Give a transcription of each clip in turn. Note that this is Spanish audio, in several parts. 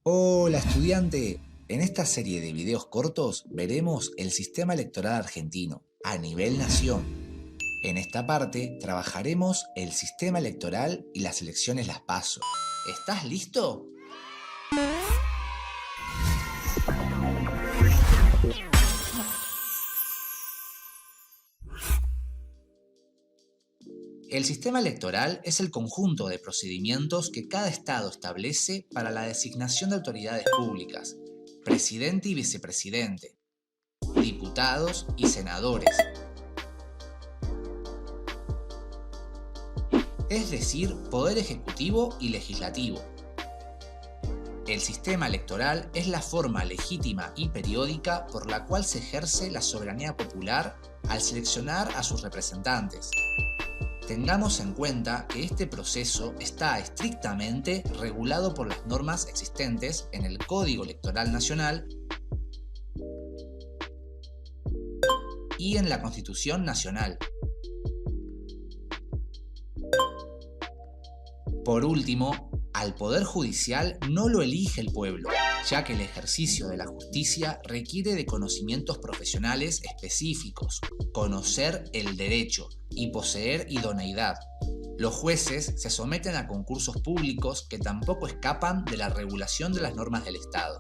Hola estudiante, en esta serie de videos cortos veremos el sistema electoral argentino a nivel nación. En esta parte trabajaremos el sistema electoral y las elecciones las PASO. ¿Estás listo? El sistema electoral es el conjunto de procedimientos que cada estado establece para la designación de autoridades públicas, presidente y vicepresidente, diputados y senadores, es decir, poder ejecutivo y legislativo. El sistema electoral es la forma legítima y periódica por la cual se ejerce la soberanía popular al seleccionar a sus representantes. Tengamos en cuenta que este proceso está estrictamente regulado por las normas existentes en el Código Electoral Nacional y en la Constitución Nacional. Por último, al Poder Judicial no lo elige el pueblo, ya que el ejercicio de la justicia requiere de conocimientos profesionales específicos, conocer el derecho y poseer idoneidad. Los jueces se someten a concursos públicos que tampoco escapan de la regulación de las normas del Estado.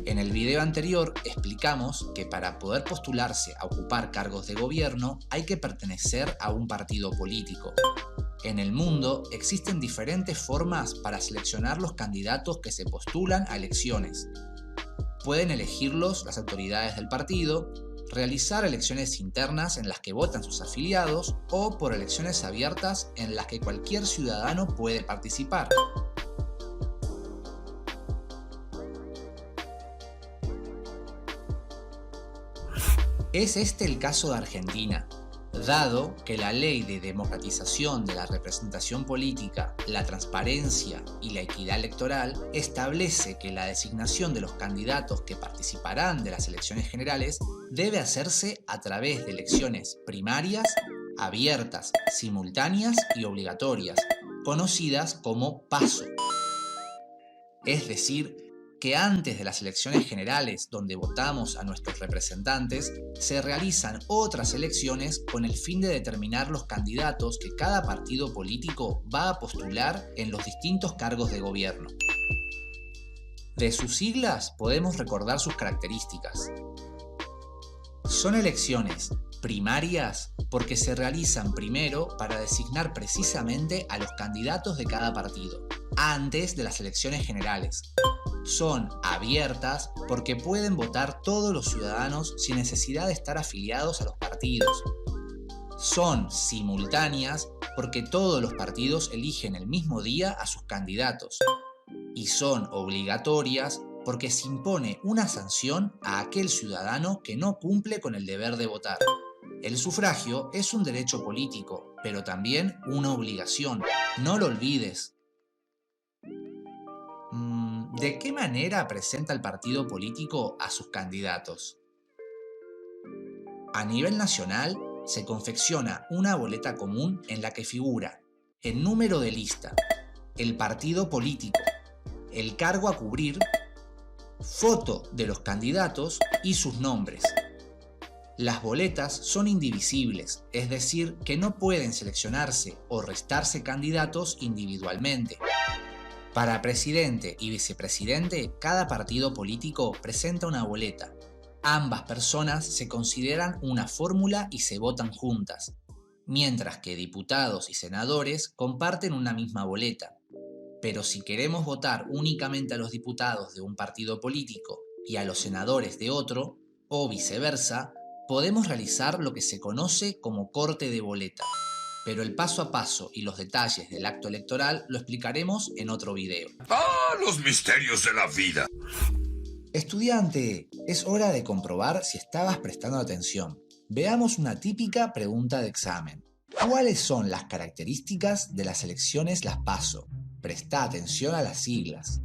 En el video anterior explicamos que para poder postularse a ocupar cargos de gobierno hay que pertenecer a un partido político. En el mundo existen diferentes formas para seleccionar los candidatos que se postulan a elecciones. Pueden elegirlos las autoridades del partido, realizar elecciones internas en las que votan sus afiliados o por elecciones abiertas en las que cualquier ciudadano puede participar. Es este el caso de Argentina, dado que la Ley de Democratización de la Representación Política, la Transparencia y la Equidad Electoral establece que la designación de los candidatos que participarán de las elecciones generales debe hacerse a través de elecciones primarias, abiertas, simultáneas y obligatorias, conocidas como PASO. Es decir, que antes de las elecciones generales donde votamos a nuestros representantes, se realizan otras elecciones con el fin de determinar los candidatos que cada partido político va a postular en los distintos cargos de gobierno. De sus siglas podemos recordar sus características. Son elecciones primarias porque se realizan primero para designar precisamente a los candidatos de cada partido, antes de las elecciones generales. Son abiertas porque pueden votar todos los ciudadanos sin necesidad de estar afiliados a los partidos. Son simultáneas porque todos los partidos eligen el mismo día a sus candidatos. Y son obligatorias porque se impone una sanción a aquel ciudadano que no cumple con el deber de votar. El sufragio es un derecho político, pero también una obligación. No lo olvides. ¿De qué manera presenta el partido político a sus candidatos? A nivel nacional, se confecciona una boleta común en la que figura el número de lista, el partido político, el cargo a cubrir, foto de los candidatos y sus nombres. Las boletas son indivisibles, es decir, que no pueden seleccionarse o restarse candidatos individualmente. Para presidente y vicepresidente, cada partido político presenta una boleta. Ambas personas se consideran una fórmula y se votan juntas, mientras que diputados y senadores comparten una misma boleta. Pero si queremos votar únicamente a los diputados de un partido político y a los senadores de otro, o viceversa, podemos realizar lo que se conoce como corte de boleta. Pero el paso a paso y los detalles del acto electoral lo explicaremos en otro video. ¡Ah, los misterios de la vida! Estudiante, es hora de comprobar si estabas prestando atención. Veamos una típica pregunta de examen. ¿Cuáles son las características de las elecciones las PASO? Presta atención a las siglas.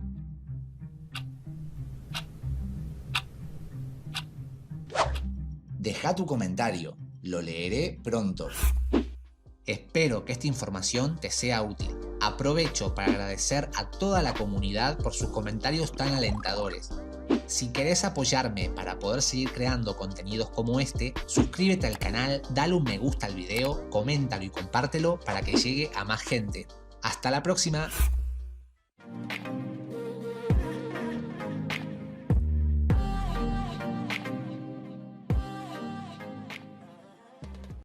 Deja tu comentario, lo leeré pronto. Espero que esta información te sea útil. Aprovecho para agradecer a toda la comunidad por sus comentarios tan alentadores. Si querés apoyarme para poder seguir creando contenidos como este, suscríbete al canal, dale un me gusta al video, coméntalo y compártelo para que llegue a más gente. ¡Hasta la próxima!